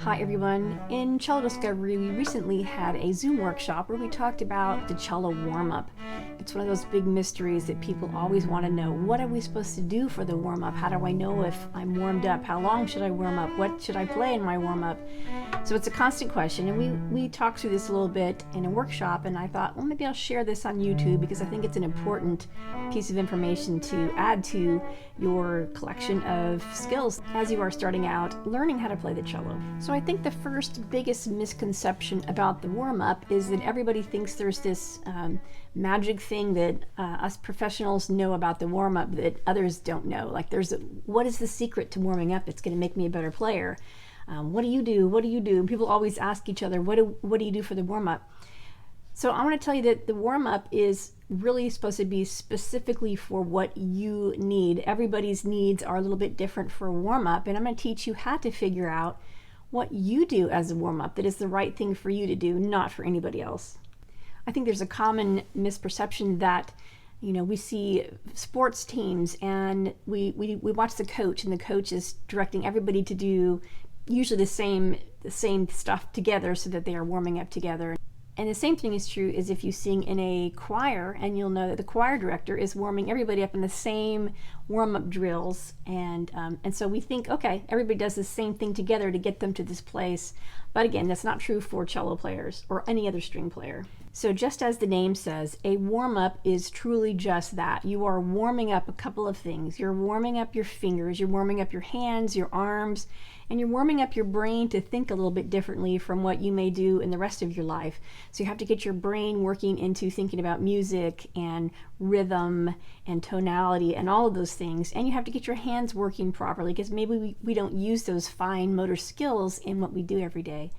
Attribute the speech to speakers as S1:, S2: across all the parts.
S1: Hi everyone. In Cello Discovery, we recently had a Zoom workshop where we talked about the cello warm-up. It's one of those big mysteries that people always want to know. What are we supposed to do for the warm-up? How do I know if I'm warmed up? How long should I warm up? What should I play in my warm-up? So it's a constant question, and we talked through this a little bit in a workshop, and I thought, well, maybe I'll share this on YouTube because I think it's an important piece of information to add to your collection of skills as you are starting out learning how to play the cello. So I think the first biggest misconception about the warm-up is that everybody thinks there's this magic thing that us professionals know about the warm-up that others don't know. Like what is the secret to warming up that's going to make me a better player? What do you do? What do you do? And people always ask each other, what do you do for the warm-up? So I want to tell you that the warm-up is really supposed to be specifically for what you need. Everybody's needs are a little bit different for a warm-up, and I'm going to teach you how to figure out what you do as a warm-up that is the right thing for you to do, not for anybody else. I think there's a common misperception that we see sports teams and we watch the coach, and the coach is directing everybody to do usually the same stuff together so that they are warming up together. And the same thing is true is if you sing in a choir, and you'll know that the choir director is warming everybody up in the same warm-up drills, and so we think, okay, everybody does the same thing together to get them to this place. But again, that's not true for cello players or any other string player. So just as the name says, a warm-up is truly just that. You are warming up a couple of things. You're warming up your fingers, you're warming up your hands, your arms, and you're warming up your brain to think a little bit differently from what you may do in the rest of your life. So you have to get your brain working into thinking about music and rhythm and tonality and all of those things. And you have to get your hands working properly because maybe we don't use those fine motor skills in what we do every day.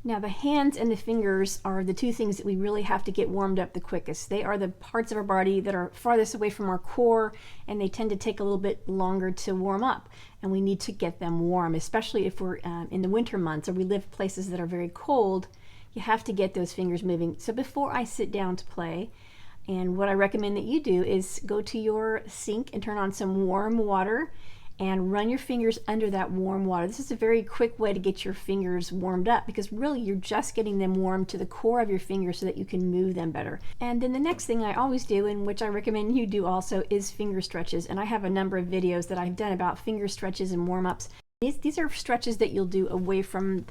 S1: Now, the hands and the fingers are the two things that we really have to get warmed up the quickest. They are the parts of our body that are farthest away from our core, and they tend to take a little bit longer to warm up. And we need to get them warm, especially if we're in the winter months or we live places that are very cold. You have to get those fingers moving. So before I sit down to play, and what I recommend that you do is go to your sink and turn on some warm water and run your fingers under that warm water. This is a very quick way to get your fingers warmed up because really you're just getting them warm to the core of your fingers so that you can move them better. And then the next thing I always do, and which I recommend you do also, is finger stretches. And I have a number of videos that I've done about finger stretches and warm-ups. These are stretches that you'll do away from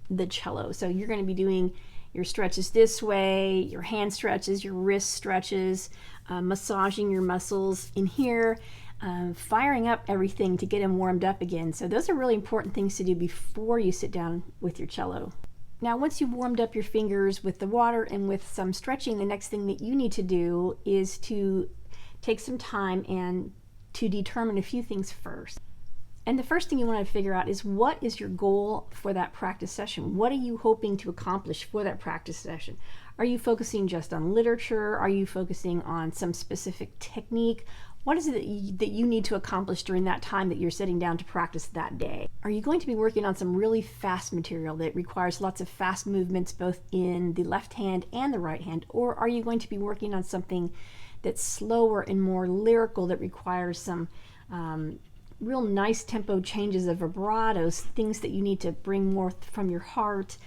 S1: the cello. So you're going to be doing your stretches this way, your hand stretches, your wrist stretches, massaging your muscles in here, firing up everything to get them warmed up again. So those are really important things to do before you sit down with your cello. Now, once you've warmed up your fingers with the water and with some stretching, the next thing that you need to do is to take some time and to determine a few things first. And the first thing you want to figure out is, what is your goal for that practice session? What are you hoping to accomplish for that practice session? Are you focusing just on literature? Are you focusing on some specific technique? What is it that you need to accomplish during that time that you're sitting down to practice that day? Are you going to be working on some really fast material that requires lots of fast movements both in the left hand and the right hand? Or are you going to be working on something that's slower and more lyrical that requires some real nice tempo changes of vibratos, things that you need to bring more from your heart?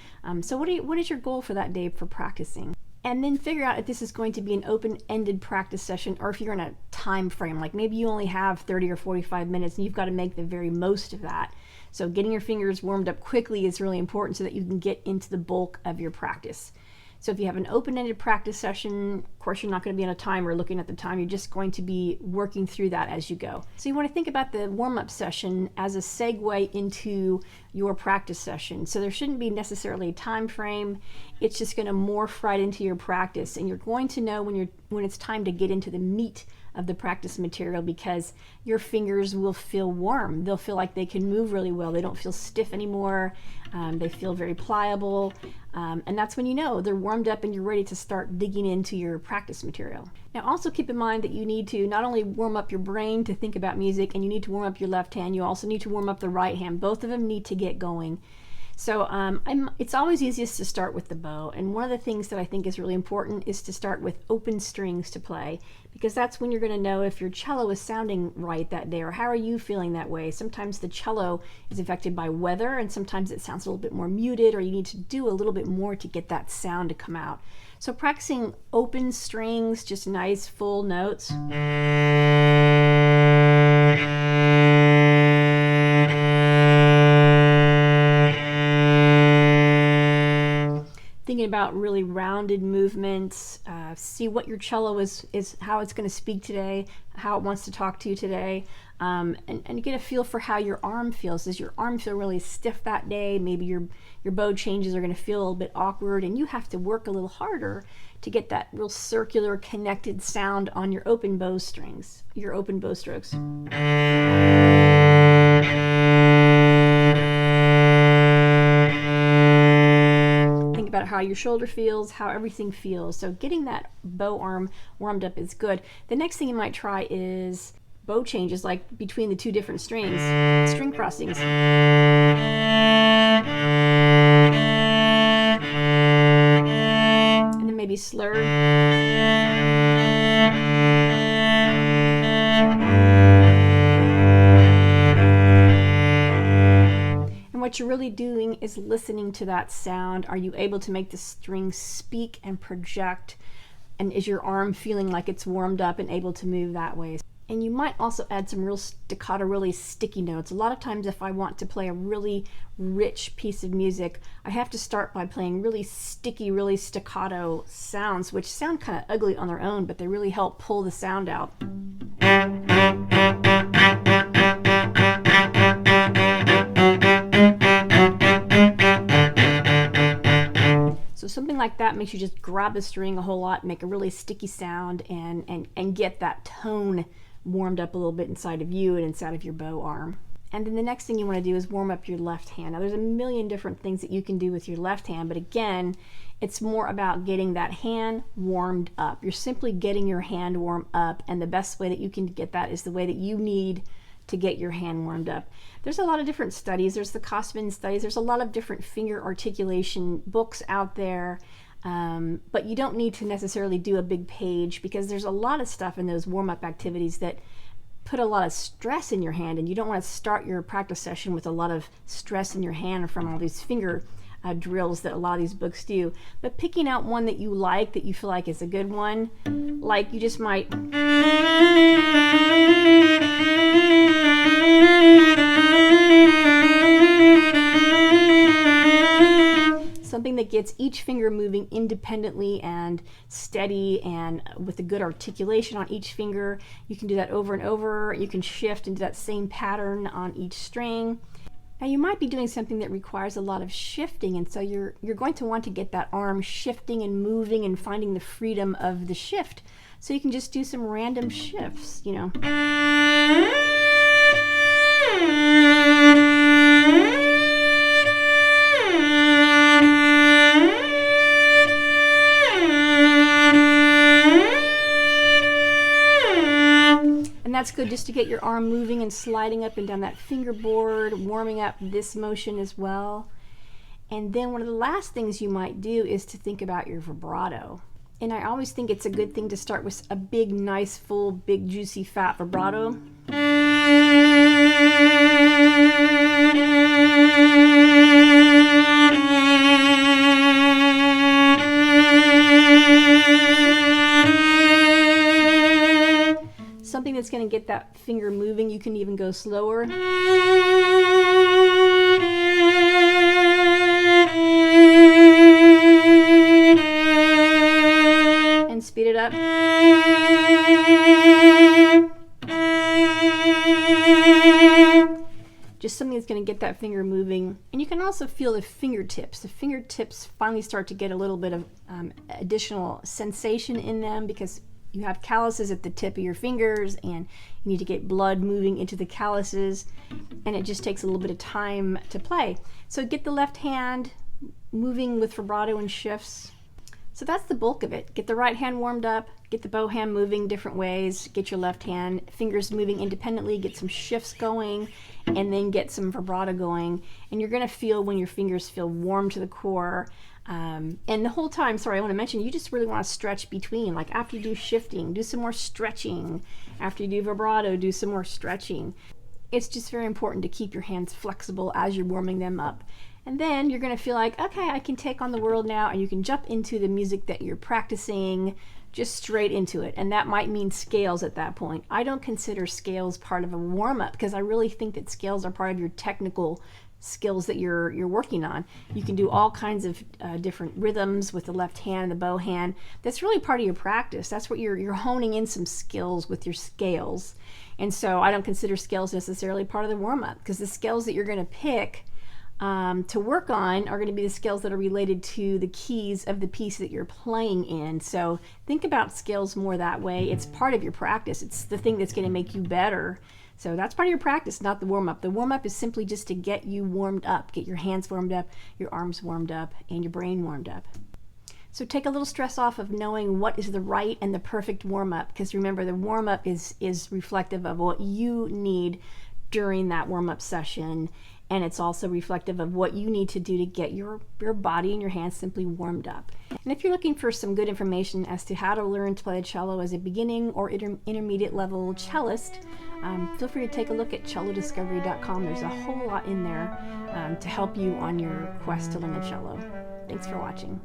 S1: So what is your goal for that day for practicing? And then figure out if this is going to be an open-ended practice session or if you're in a time frame. Like maybe you only have 30 or 45 minutes and you've got to make the very most of that. So getting your fingers warmed up quickly is really important so that you can get into the bulk of your practice. So if you have an open-ended practice session, of course you're not going to be on a timer looking at the time. You're just going to be working through that as you go. So you want to think about the warm-up session as a segue into your practice session. So there shouldn't be necessarily a time frame. It's just going to morph right into your practice, and you're going to know when it's time to get into the meat of the practice material because your fingers will feel warm. They'll feel like they can move really well. They don't feel stiff anymore. They feel very pliable. And that's when you know they're warmed up and you're ready to start digging into your practice material. Now also keep in mind that you need to not only warm up your brain to think about music, and you need to warm up your left hand, you also need to warm up the right hand. Both of them need to get going. So it's always easiest to start with the bow, and one of the things that I think is really important is to start with open strings to play, because that's when you're going to know if your cello is sounding right that day, or how are you feeling that way. Sometimes the cello is affected by weather, and sometimes it sounds a little bit more muted, or you need to do a little bit more to get that sound to come out. So practicing open strings, just nice full notes. Thinking about really rounded movements, see what your cello is how it's going to speak today, how it wants to talk to you today, and get a feel for how your arm feels. Does your arm feel really stiff that day? Maybe your bow changes are going to feel a little bit awkward, and you have to work a little harder to get that real circular connected sound on your open bow strings, your open bow strokes. Think about how your shoulder feels, how everything feels. So getting that bow arm warmed up is good. The next thing you might try is bow changes, like between the two different strings, string crossings. And then maybe slurred. What you're really doing is listening to that sound. Are you able to make the string speak and project? And is your arm feeling like it's warmed up and able to move that way? And you might also add some real staccato, really sticky notes. A lot of times if I want to play a really rich piece of music, I have to start by playing really sticky, really staccato sounds, which sound kind of ugly on their own, but they really help pull the sound out. So something like that makes you just grab the string a whole lot, make a really sticky sound, and get that tone warmed up a little bit inside of you and inside of your bow arm. And then the next thing you want to do is warm up your left hand. Now there's a million different things that you can do with your left hand, but again, it's more about getting that hand warmed up. You're simply getting your hand warmed up, and the best way that you can get that is the way that you need to get your hand warmed up. There's a lot of different studies. There's the Kosman studies. There's a lot of different finger articulation books out there, but you don't need to necessarily do a big page, because there's a lot of stuff in those warm-up activities that put a lot of stress in your hand, and you don't want to start your practice session with a lot of stress in your hand from all these finger drills that a lot of these books do. But picking out one that you like, that you feel like is a good one, like you just might something that gets each finger moving independently and steady and with a good articulation on each finger. You can do that over and over. You can shift into that same pattern on each string. Now you might be doing something that requires a lot of shifting, and so you're going to want to get that arm shifting and moving and finding the freedom of the shift. So you can just do some random shifts, you know. And that's good just to get your arm moving and sliding up and down that fingerboard, warming up this motion as well. And then one of the last things you might do is to think about your vibrato. And I always think it's a good thing to start with a big, nice, full, big, juicy, fat vibrato. Something that's going to get that finger moving. You can even go slower. And speed it up. Just something that's going to get that finger moving. And you can also feel the fingertips. The fingertips finally start to get a little bit of additional sensation in them, because you have calluses at the tip of your fingers, and you need to get blood moving into the calluses, and it just takes a little bit of time to play. So get the left hand moving with vibrato and shifts. So that's the bulk of it. Get the right hand warmed up, get the bow hand moving different ways, get your left hand fingers moving independently, get some shifts going, and then get some vibrato going. And you're going to feel when your fingers feel warm to the core. And the whole time, sorry, I want to mention, you just really want to stretch between. Like after you do shifting, do some more stretching. After you do vibrato, do some more stretching. It's just very important to keep your hands flexible as you're warming them up. And then you're going to feel like, okay, I can take on the world now, and you can jump into the music that you're practicing, just straight into it. And that might mean scales at that point. I don't consider scales part of a warm-up because I really think that scales are part of your technical skills that you're working on. You can do all kinds of different rhythms with the left hand and the bow hand. That's really part of your practice. That's what you're honing in some skills with your scales. And so I don't consider scales necessarily part of the warm-up, because the scales that you're going to pick to work on are going to be the scales that are related to the keys of the piece that you're playing in. So think about scales more that way. It's part of your practice. It's the thing that's going to make you better. So that's part of your practice, not the warm-up. The warm-up is simply just to get you warmed up, get your hands warmed up, your arms warmed up, and your brain warmed up. So take a little stress off of knowing what is the right and the perfect warm-up, because remember, the warm-up is reflective of what you need during that warm-up session, and it's also reflective of what you need to do to get your body and your hands simply warmed up. And if you're looking for some good information as to how to learn to play the cello as a beginning or intermediate level cellist, feel free to take a look at cellodiscovery.com. There's a whole lot in there to help you on your quest to learn the cello. Thanks for watching.